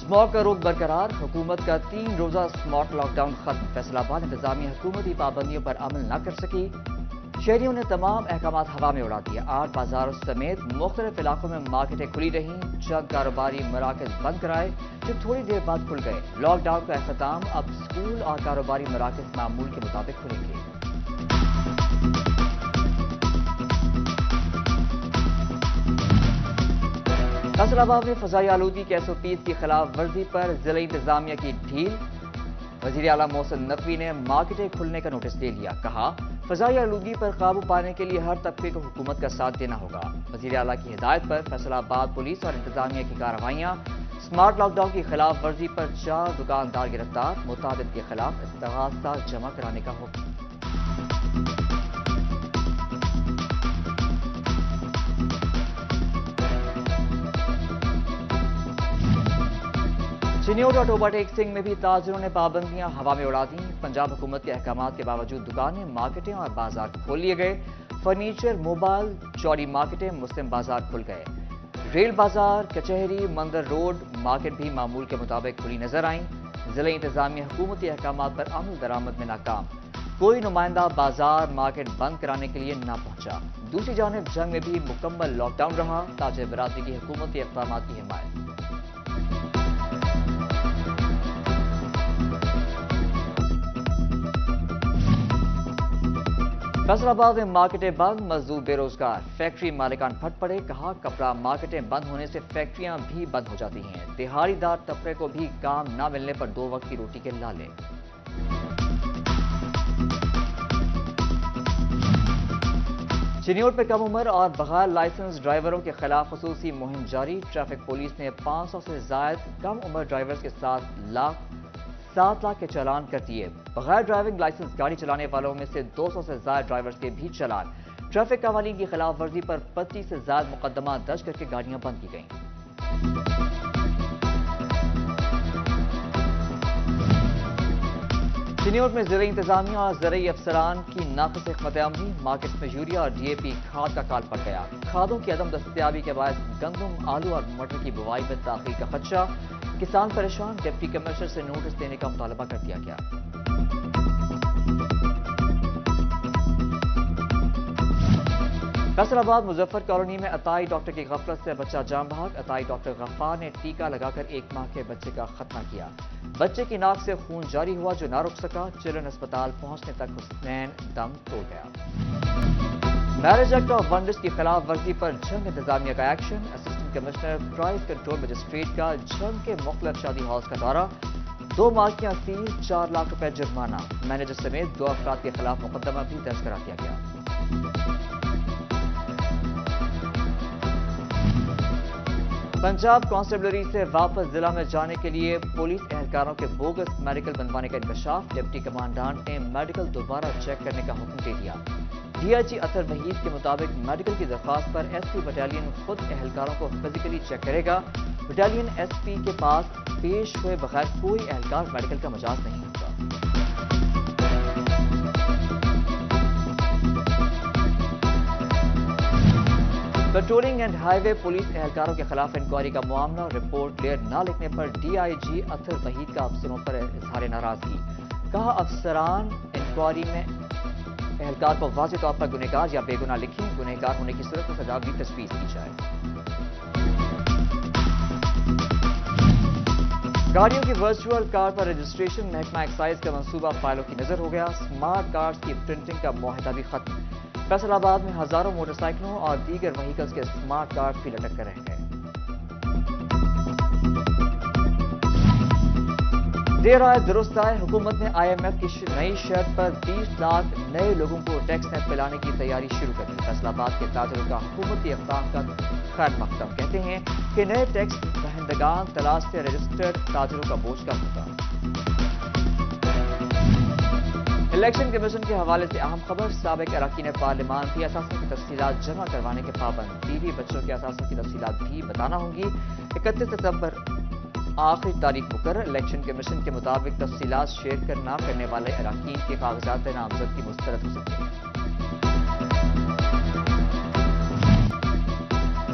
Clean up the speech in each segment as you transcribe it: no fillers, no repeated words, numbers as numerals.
Smog کا رخ برقرار، حکومت کا 3 روزہ اسموگ لاک ڈاؤن ختم، فیصلہ آباد انتظامیہ حکومتی پابندیوں پر عمل نہ کر سکی، شہریوں نے تمام احکامات ہوا میں اڑا دیے، 8 بازاروں سمیت مختلف علاقوں میں مارکیٹیں کھلی رہیں، چند کاروباری مراکز بند کرائے جو تھوڑی دیر بعد کھل گئے، لاک ڈاؤن کا اختتام، اب اسکول اور کاروباری مراکز معمول کے مطابق کھلیں گے۔ فیصل آباد میں فضائی آلودگی کے SOPs کی خلاف ورزی پر ضلعی انتظامیہ کی ڈھیل، وزیر اعلیٰ محسن نقوی نے مارکیٹیں کھلنے کا نوٹس دے لیا، کہا فضائی آلودگی پر قابو پانے کے لیے ہر طبقے کو حکومت کا ساتھ دینا ہوگا۔ وزیر اعلیٰ کی ہدایت پر فیصل آباد پولیس اور انتظامیہ کی کارروائیاں، سمارٹ لاک ڈاؤن کی خلاف ورزی پر 4 دکاندار گرفتار، متعدد کے خلاف استغاثہ جمع کرانے کا حکم۔ چنیوٹ اور ٹوبا ٹیک سنگھ میں بھی تاجروں نے پابندیاں ہوا میں اڑا دیں، پنجاب حکومت کے احکامات کے باوجود دکانیں، مارکیٹیں اور بازار کھول لیے گئے، فرنیچر، موبائل، چوڑی مارکیٹیں، مسلم بازار کھل گئے، ریل بازار، کچہری، مندر روڈ مارکیٹ بھی معمول کے مطابق کھلی نظر آئیں، ضلعی انتظامیہ حکومتی احکامات پر عمل درآمد میں ناکام، کوئی نمائندہ بازار، مارکیٹ بند کرانے کے لیے نہ پہنچا، دوسری جانب جنگ میں بھی مکمل لاک ڈاؤن رہا، تاجر برادری کی حکومتی اقدامات کی حمایت۔ فیصل آباد میں مارکیٹیں بند، مزدور بے روزگار، فیکٹری مالکان پھٹ پڑے، کہا کپڑا مارکیٹیں بند ہونے سے فیکٹریاں بھی بند ہو جاتی ہیں، دہاڑی دار طبقے کو بھی کام نہ ملنے پر 2 وقت کی روٹی کے لالے۔ چنیوٹ میں کم عمر اور بغیر لائسنس ڈرائیوروں کے خلاف خصوصی مہم جاری، ٹریفک پولیس نے 500 سے زائد کم عمر ڈرائیورز کے ساتھ 7 لاکھ کے چالان کر دیے، بغیر ڈرائیونگ لائسنس گاڑی چلانے والوں میں سے 200 سے زائد ڈرائیورز کے بھی چالان، ٹریفک قوانین کی خلاف ورزی پر 25 سے زائد مقدمات درج کر کے گاڑیاں بند کی گئیں۔ چنیوٹ میں زرعی انتظامیہ اور زرعی افسران کی ناقص حکمت عملی، مارکیٹس میں یوریا اور DAP کھاد کا کال پڑ گیا، کھادوں کی عدم دستیابی کے باعث گندم، آلو اور مٹر کی بوائی میں تاخیر کا خدشہ، کسان پریشان، ڈپٹی کمشنر سے نوٹس دینے کا مطالبہ کر دیا گیا۔ فیصل آباد مظفر کالونی میں عطائی ڈاکٹر کی غفلت سے بچہ جان بحق، عطائی ڈاکٹر غفار نے ٹیکہ لگا کر 1 ماہ کے بچے کا خاتمہ کیا، بچے کی ناک سے خون جاری ہوا جو نہ رک سکا، چلڈرن اسپتال پہنچنے تک حسنین دم توڑ گیا۔ میرج ایکٹ اور ونڈس کی خلاف ورزی پر جھنگ انتظامیہ کا action, assistant commissioner price control magistrate کا جھنگ کے مختلف شادی ہالز کا دورہ، 2 مارکیاں سیل، 4 لاکھ روپے جرمانہ، مینیجر سمیت 2 افراد کے خلاف مقدمہ بھی درج کرا دیا گیا۔ پنجاب کانسٹیبلری سے واپس ضلع میں جانے کے لیے پولیس اہلکاروں کے بوگس میڈیکل بنوانے کا انکشاف، ڈپٹی کمانڈانٹ نے میڈیکل دوبارہ چیک کرنے کا حکم دے دیا، DIG اطہر وحید کے مطابق میڈیکل کی درخواست پر SP بٹالین خود اہلکاروں کو فزیکلی چیک کرے گا، بٹالین SP کے پاس پیش ہوئے بغیر کوئی اہلکار میڈیکل کا مجاز نہیں ہوگا۔ Patrolling and high way police اہلکاروں کے خلاف انکوائری کا معاملہ، رپورٹ کلیئر نہ لکھنے پر DIG اطہر وحید کا افسروں پر اظہار ناراضگی، کہا افسران انکوائری میں اہلکار کو واضح طور پر گنہگار یا بے گناہ لکھیں، گنہگار ہونے کی صورت میں سزا بھی تجویز کی جائے۔ گاڑیوں کی ورچوئل کار پر رجسٹریشن، محکمہ ایکسائز کا منصوبہ فائلوں کی نظر ہو گیا، سمارٹ کارز کی پرنٹنگ کا معاہدہ بھی ختم، فیصل آباد میں ہزاروں موٹر سائیکلوں اور دیگر وہیکلز کے سمارٹ کارڈ بھی لٹک کر رہ گئے۔ دیر آئے درست آئے، حکومت نے IMF کی نئی شرط پر 20 لاکھ نئے لوگوں کو ٹیکس نیٹ پلانے کی تیاری شروع کر دی، فیصل آباد کے تاجروں کا حکومتی اقدام کا خیر مقدم، کہتے ہیں کہ نئے ٹیکس دہندگان تلاش سے رجسٹرڈ تاجروں کا بوجھ کم ہوگا۔ الیکشن کمیشن کے حوالے سے اہم خبر، سابق اراکین پارلیمان بھی اثاثوں کی تفصیلات جمع کروانے کے پابند، بیوی بچوں کے اثاثوں کی تفصیلات بھی بتانا ہوں گی، 31 ستمبر آخری تاریخ مقرر، الیکشن کمیشن کے مطابق تفصیلات شیئر نہ کرنے والے اراکین کے کاغذات نامزدگی مسترد ہو سکتے ہیں۔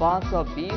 520